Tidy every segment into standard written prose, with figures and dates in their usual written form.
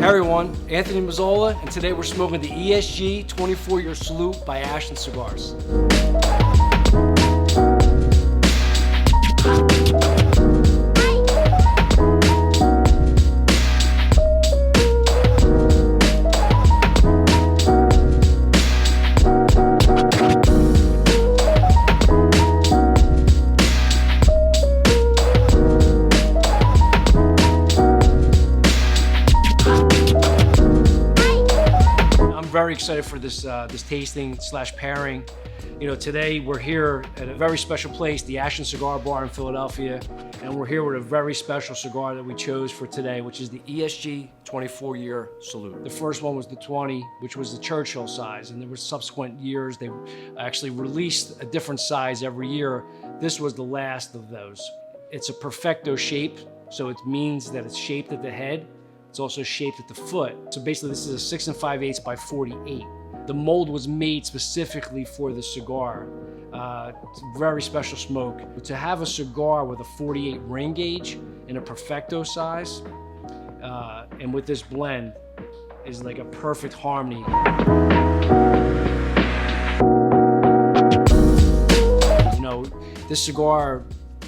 everyone, Anthony Mazzola, and today we're smoking the ESG 24-year Salute by Ashton Cigars. Very excited for this tasting / pairing. You know, today we're here at a very special place, the Ashton Cigar Bar in Philadelphia, and we're here with a very special cigar that we chose for today, which is the ESG 24-year Salute. The first one was the 20, which was the Churchill size, and there were subsequent years they actually released a different size every year. This was the last of those. It's a perfecto shape, so it means that it's shaped at the head. It's also shaped at the foot. So basically this is a 6 5/8 by 48. The mold was made specifically for the cigar. It's a very special smoke. To have a cigar with a 48 ring gauge in a perfecto size, and with this blend, is like a perfect harmony. You know, this cigar,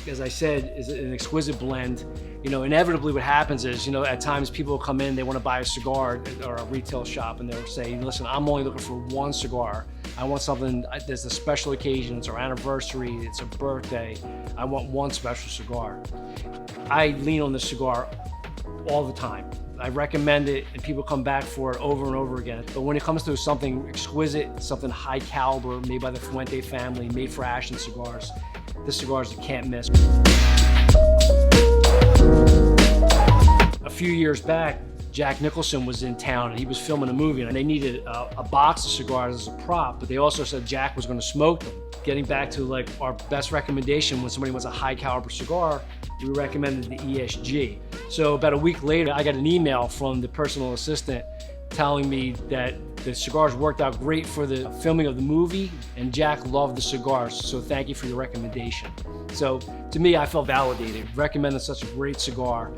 as I said, is an exquisite blend. You know, inevitably what happens is, you know, at times people come in, they want to buy a cigar or a retail shop, and they'll say, listen, I'm only looking for one cigar. I want something, there's a special occasion, it's our anniversary, it's a birthday. I want one special cigar. I lean on this cigar all the time. I recommend it, and people come back for it over and over again. But when it comes to something exquisite, something high caliber, made by the Fuente family, made for Ashton Cigars, this cigar is you can't miss. A few years back, Jack Nicholson was in town and he was filming a movie, and they needed a box of cigars as a prop, but they also said Jack was going to smoke them. Getting back to like our best recommendation when somebody wants a high caliber cigar, we recommended the ESG. So about a week later, I got an email from the personal assistant telling me that the cigars worked out great for the filming of the movie, and Jack loved the cigars, so thank you for your recommendation. So to me, I felt validated, recommending such a great cigar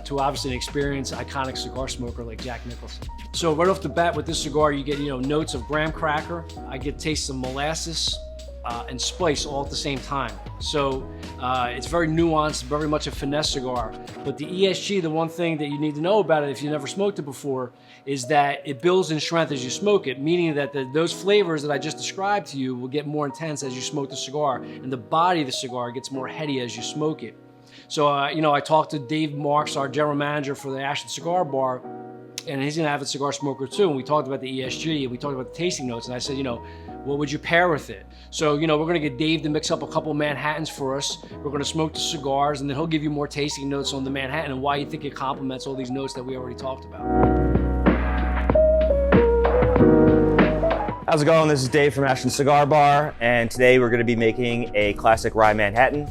to obviously an experienced, iconic cigar smoker like Jack Nicholson. So right off the bat with this cigar, you get, you know, notes of graham cracker. I get tastes of molasses and spice all at the same time. So it's very nuanced, very much a finesse cigar. But the ESG, the one thing that you need to know about it if you never smoked it before, is that it builds in strength as you smoke it, meaning that those flavors that I just described to you will get more intense as you smoke the cigar, and the body of the cigar gets more heady as you smoke it. So, you know, I talked to Dave Marks, our general manager for the Ashton Cigar Bar, and he's an avid cigar smoker too, and we talked about the ESG, and we talked about the tasting notes, and I said, you know, what would you pair with it? So, you know, we're gonna get Dave to mix up a couple Manhattans for us. We're gonna smoke the cigars, and then he'll give you more tasting notes on the Manhattan and why you think it complements all these notes that we already talked about. How's it going? This is Dave from Ashton Cigar Bar, and today we're gonna be making a classic rye Manhattan.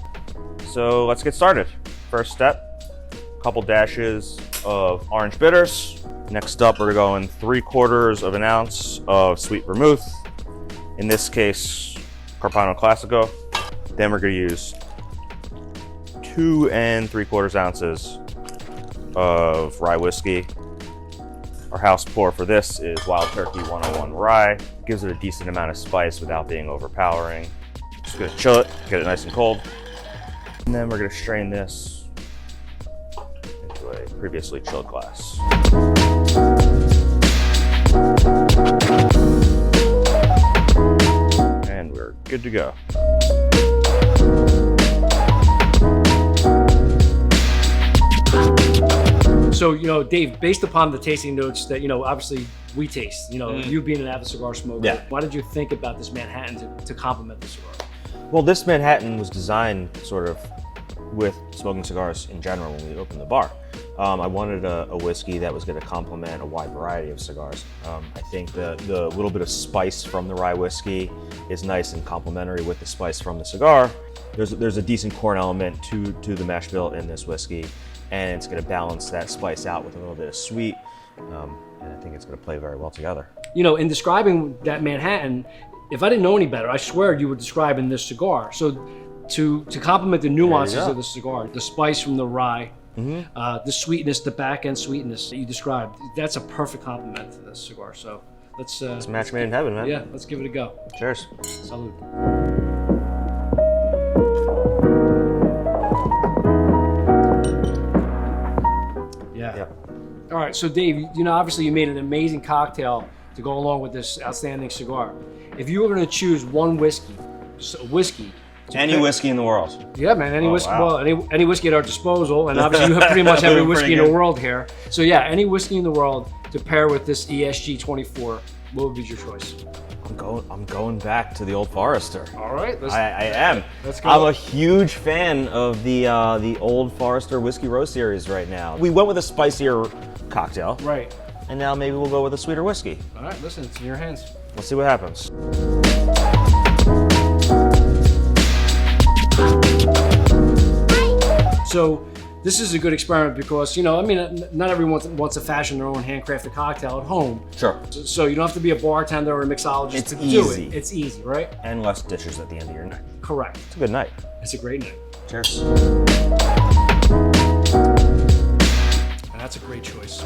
So let's get started. First step, a couple dashes of orange bitters. Next up, we're going 3/4 of an ounce of sweet vermouth. In this case, Carpano Classico. Then we're gonna use 2 3/4 ounces of rye whiskey. Our house pour for this is Wild Turkey 101 rye. Gives it a decent amount of spice without being overpowering. Just gonna chill it, get it nice and cold. And then we're gonna strain this into a previously chilled glass. And we're good to go. So, you know, Dave, based upon the tasting notes that, you know, obviously we taste, you know, you being an avid cigar smoker, yeah. Why did you think about this Manhattan to complement the cigar? Well, this Manhattan was designed sort of with smoking cigars in general when we opened the bar. I wanted a whiskey that was going to complement a wide variety of cigars. I think the little bit of spice from the rye whiskey is nice and complementary with the spice from the cigar. There's a decent corn element to the mash bill in this whiskey, and it's going to balance that spice out with a little bit of sweet, and I think it's going to play very well together. You know, in describing that Manhattan, if I didn't know any better, I swear you were describing this cigar. So to complement the nuances of the cigar, the spice from the rye, The sweetness, the back end sweetness that you described, that's a perfect complement to this cigar. So let's It's a match made in heaven, man. yeah, let's give it a go. Cheers. Salud. Yeah. Yep. All right, so Dave, obviously you made an amazing cocktail to go along with this outstanding cigar. If you were going to choose one whiskey, just a whiskey. Any whiskey in the world. Yeah, man, any whiskey. Wow. Well, any whiskey at our disposal, and obviously you have pretty much every whiskey in the world here. So yeah, any whiskey in the world to pair with this ESG 24, what would be your choice? I'm going back to the Old Forester. All right, I am. Let's go. I'm a huge fan of the Old Forester Whiskey Row series right now. We went with a spicier cocktail, Right. and now maybe we'll go with a sweeter whiskey. All right, listen, it's in your hands. Let's see what happens. So this is a good experiment because, not everyone wants to fashion their own handcrafted cocktail at home. Sure. So you don't have to be a bartender or a mixologist It's to do easy. it. It's easy, right? And less dishes at the end of your night. Correct. It's a good night. It's a great night. Cheers. And that's a great choice.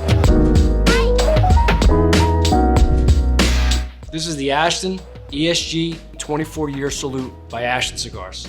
This is the Ashton ESG 24-year salute by Ashton Cigars.